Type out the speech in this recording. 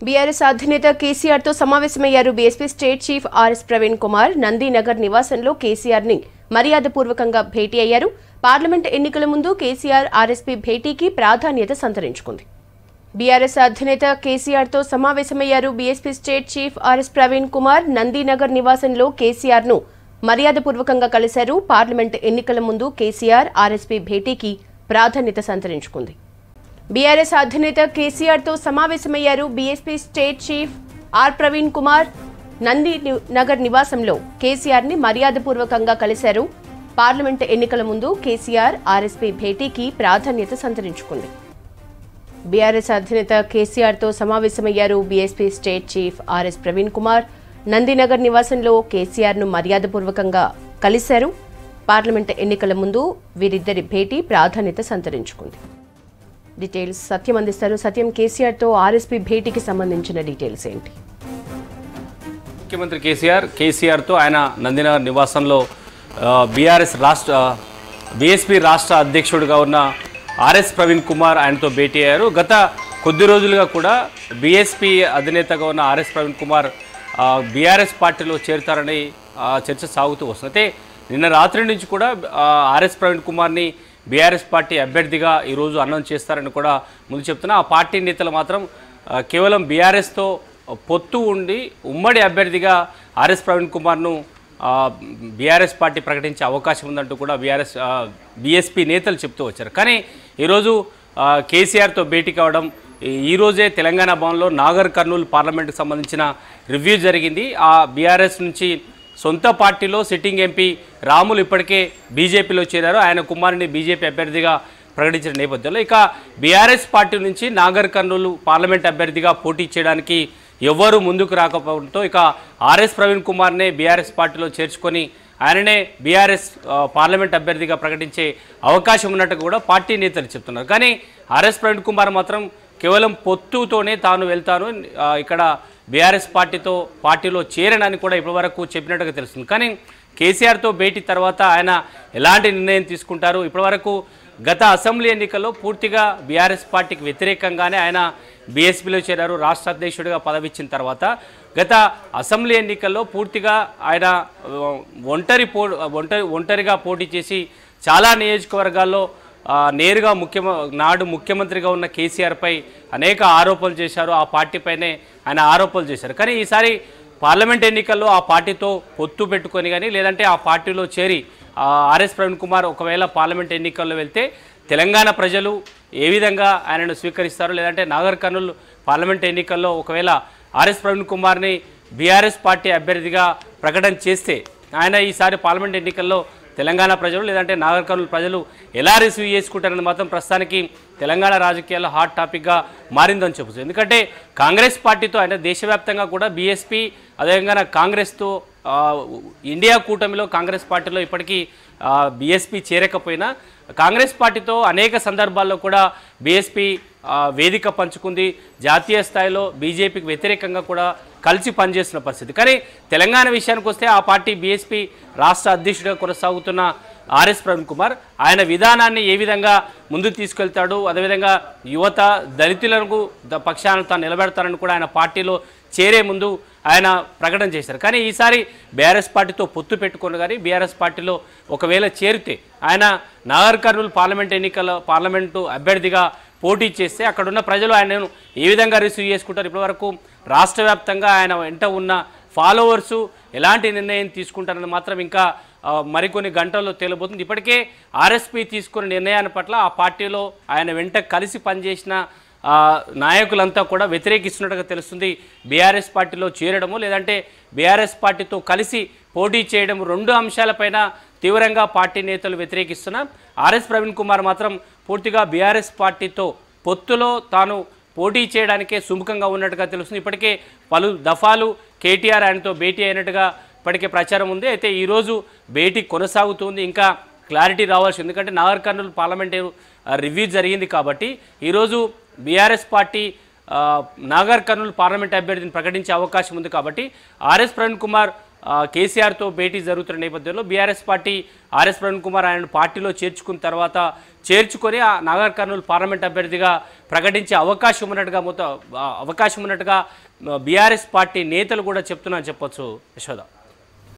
BRS అధినేత కేసీఆర్ తో సమావేశమయ్యారు BSP state chief RS Praveen Kumar. Nandinagar నివాసంలో కేసీఆర్ ని మర్యాదపూర్వకంగా భేటీ అయ్యారు. పార్లమెంట్ ఎన్నికల ముందు కేసీఆర్ ఆర్ఎస్పీ భేటీకి ప్రాధాన్యత సంతరించుకుంది. బీఆర్ఎస్ అధినేత కేసీఆర్ తో సమావేశమయ్యారు BSP state chief RS Praveen Kumar. Nandinagar నివాసంలో కేసీఆర్ ను మర్యాదపూర్వకంగా కలిశారు. పార్లమెంట్ ఎన్నికల ముందు కేసీఆర్ ఆర్ఎస్పీ భేటీకి ప్రాధాన్యత సంతరించుకుంది. బీఆర్ఎస్ అధినేత కేసీఆర్ తో సమావేశమయ్యారు BSP state chief R Praveen Kumar. Nandinagar నివాసంలో కేసీఆర్ ని మర్యాదపూర్వకంగా కలిశారు. పార్లమెంట్ ఎన్నికల ముందు కేసీఆర్ ఆర్ఎస్పీ భేటీకి ప్రాధాన్యత సంతరించుకుంది. బీఆర్ఎస్ అధినేత కేసీఆర్ తో సమావేశమయ్యారు BSP state chief RS Praveen Kumar. Nandinagar నివాసంలో కేసీఆర్ ను మర్యాదపూర్వకంగా కలిశారు. పార్లమెంట్ ఎన్నికల ముందు వీరిద్దరి భేటీ ప్రాధాన్యత సంతరించుకుంది. డీటెయిల్స్ సత్యం అందిస్తారు. సత్యం, కేసీఆర్ తో ఆర్ఎస్పీ భేటీకి సంబంధించిన డీటెయిల్స్ ఏంటి? ముఖ్యమంత్రి కేసీఆర్ తో ఆయన నందినగర్ నివాసంలో బీఎస్పీ రాష్ట్ర అధ్యక్షుడిగా ఉన్న ఆర్ఎస్ ప్రవీణ్ కుమార్ ఆయనతో భేటీ అయ్యారు. గత కొద్ది రోజులుగా కూడా బీఎస్పీ అధినేతగా ఉన్న ఆర్ఎస్ ప్రవీణ్ కుమార్ బీఆర్ఎస్ పార్టీలో చేరుతారని చర్చ సాగుతూ వస్తుంది. అయితే నిన్న రాత్రి నుంచి కూడా ఆర్ఎస్ ప్రవీణ్ కుమార్ని బీఆర్ఎస్ పార్టీ అభ్యర్థిగా ఈరోజు అనౌన్స్ చేస్తారని కూడా ముందు చెప్తున్నా. ఆ పార్టీ నేతలు మాత్రం కేవలం బీఆర్ఎస్తో పొత్తు ఉండి ఉమ్మడి అభ్యర్థిగా ఆర్ఎస్ ప్రవీణ్ కుమార్ను బీఆర్ఎస్ పార్టీ ప్రకటించే అవకాశం ఉందంటూ కూడా బీఎస్పీ నేతలు చెప్తూ వచ్చారు. కానీ ఈరోజు కేసీఆర్తో భేటీ కావడం, ఈరోజే తెలంగాణ భవన్లో నాగర్ కర్నూలు పార్లమెంటుకు సంబంధించిన రివ్యూ జరిగింది. ఆ బీఆర్ఎస్ నుంచి సొంత పార్టీలో సిట్టింగ్ ఎంపీ రాములు ఇప్పటికే బీజేపీలో చేరారు. ఆయన కుమారుని బీజేపీ అభ్యర్థిగా ప్రకటించిన నేపథ్యంలో ఇక బీఆర్ఎస్ పార్టీ నుంచి నాగర్ కర్నూలు పార్లమెంట్ అభ్యర్థిగా పోటీ చేయడానికి ఎవ్వరూ ముందుకు రాకపోవడంతో ఇక ఆర్ఎస్ ప్రవీణ్ కుమార్నే బీఆర్ఎస్ పార్టీలో చేర్చుకొని ఆయననే బీఆర్ఎస్ పార్లమెంట్ అభ్యర్థిగా ప్రకటించే అవకాశం ఉన్నట్టు కూడా పార్టీ నేతలు చెప్తున్నారు. కానీ ఆర్ఎస్ ప్రవీణ్ కుమార్ మాత్రం కేవలం పొత్తుతోనే తాను వెళ్తాను, ఇక్కడ బీఆర్ఎస్ పార్టీలో చేరనని కూడా ఇప్పటివరకు చెప్పినట్టుగా తెలుస్తుంది. కానీ కేసీఆర్తో భేటీ తర్వాత ఆయన ఎలాంటి నిర్ణయం తీసుకుంటారు? ఇప్పటివరకు గత అసెంబ్లీ ఎన్నికల్లో పూర్తిగా బీఆర్ఎస్ పార్టీకి వ్యతిరేకంగానే ఆయన బీఎస్పీలో చేరారు. రాష్ట్ర అధ్యక్షుడిగా పదవిచ్చిన తర్వాత గత అసెంబ్లీ ఎన్నికల్లో పూర్తిగా ఆయన ఒంటరిగా పోటీ చేసి చాలా నియోజకవర్గాల్లో నేరుగా నాడు ముఖ్యమంత్రిగా ఉన్న కేసీఆర్పై అనేక ఆరోపణలు చేశారు. ఆ పార్టీపైనే ఆయన ఆరోపణలు చేశారు. కానీ ఈసారి పార్లమెంట్ ఎన్నికల్లో ఆ పార్టీతో పొత్తు పెట్టుకొని కానీ లేదంటే ఆ పార్టీలో చేరి ఆర్ఎస్ ప్రవీణ్ కుమార్ ఒకవేళ పార్లమెంట్ ఎన్నికల్లో వెళ్తే తెలంగాణ ప్రజలు ఏ విధంగా ఆయనను స్వీకరిస్తారు, లేదంటే నాగర్ కర్నూలు పార్లమెంట్ ఎన్నికల్లో ఒకవేళ ఆర్ఎస్ ప్రవీణ్ కుమార్ని బీఆర్ఎస్ పార్టీ అభ్యర్థిగా ప్రకటన చేస్తే ఆయన ఈసారి పార్లమెంట్ ఎన్నికల్లో తెలంగాణ ప్రజలు లేదంటే నాగర్ కర్నూలు ప్రజలు ఎలా రిసీవ్ చేసుకుంటారని మాత్రం ప్రస్తుతానికి తెలంగాణ రాజకీయాల్లో హాట్ టాపిక్గా మారిందని చెప్పచ్చు. ఎందుకంటే కాంగ్రెస్ పార్టీతో ఆయన దేశవ్యాప్తంగా కూడా బీఎస్పీ అదేవిధంగా కాంగ్రెస్తో ఇండియా కూటమిలో కాంగ్రెస్ పార్టీలో ఇప్పటికీ బీఎస్పీ చేరకపోయినా కాంగ్రెస్ పార్టీతో అనేక సందర్భాల్లో కూడా బీఎస్పీ వేదిక పంచుకుంది. జాతీయ స్థాయిలో బీజేపీకి వ్యతిరేకంగా కూడా కలిసి పనిచేస్తున్న పరిస్థితి. కానీ తెలంగాణ విషయానికి వస్తే ఆ పార్టీ బీఎస్పీ రాష్ట్ర అధ్యక్షుడిగా కొనసాగుతున్న ఆర్ఎస్ ప్రవీణ్ కుమార్ ఆయన విధానాన్ని ఏ విధంగా ముందుకు తీసుకెళ్తాడు, అదేవిధంగా యువత దళితులకు పక్షాన తాను నిలబెడతానని కూడా ఆయన పార్టీలో చేరే ముందు ఆయన ప్రకటన చేశారు. కానీ ఈసారి బీఆర్ఎస్ పార్టీతో పొత్తు పెట్టుకుని కానీ బీఆర్ఎస్ పార్టీలో ఒకవేళ చేరితే ఆయన నాగర్ కర్నూలు పార్లమెంటు అభ్యర్థిగా పోటీ చేస్తే అక్కడున్న ప్రజలు ఆయనను ఏ విధంగా రిసీవ్ చేసుకుంటారు? ఇప్పటివరకు రాష్ట్ర వ్యాప్తంగా ఆయన వెంట ఉన్న ఫాలోవర్సు ఎలాంటి నిర్ణయం తీసుకుంటారని మాత్రం ఇంకా మరికొన్ని గంటల్లో తేలబోతుంది. ఇప్పటికే ఆర్ఎస్పీ తీసుకున్న నిర్ణయాన్ని పట్ల ఆ పార్టీలో ఆయన వెంట కలిసి పనిచేసిన నాయకులంతా కూడా వ్యతిరేకిస్తున్నట్టుగా తెలుస్తుంది. బీఆర్ఎస్ పార్టీలో చేరడము లేదంటే బీఆర్ఎస్ పార్టీతో కలిసి పోటీ చేయడం, రెండు అంశాలపైన తీవ్రంగా పార్టీ నేతలు వ్యతిరేకిస్తున్నా ఆర్ఎస్ ప్రవీణ్ కుమార్ మాత్రం పూర్తిగా బీఆర్ఎస్ పార్టీతో పొత్తులో తాను పోటీ చేయడానికే సుముఖంగా ఉన్నట్టుగా తెలుస్తుంది. ఇప్పటికే పలు దఫాలు కేటీఆర్ ఆయనతో భేటీ అయినట్టుగా ఇప్పటికే ప్రచారం ఉంది. అయితే ఈరోజు భేటీ కొనసాగుతుంది, ఇంకా క్లారిటీ రావాల్సి. ఎందుకంటే నాగర్ కర్నూలు పార్లమెంటరీ రివ్యూ జరిగింది కాబట్టి ఈరోజు BRS party Nagar Kurnool parliament అభ్యర్థిని ప్రకటించే అవకాశం ఉంది. కాబట్టి ఆర్ఎస్ ప్రవీణ్ కుమార్ కేసీఆర్తో భేటీ జరుగుతున్న నేపథ్యంలో BRS party RS Praveen Kumar ఆయన పార్టీలో చేర్చుకున్న తర్వాత చేర్చుకొని ఆ నాగర్ కర్నూలు పార్లమెంట్ అభ్యర్థిగా ప్రకటించే అవకాశం ఉన్నట్టుగా బీఆర్ఎస్ పార్టీ నేతలు కూడా చెప్తున్నారని చెప్పొచ్చు యశోద.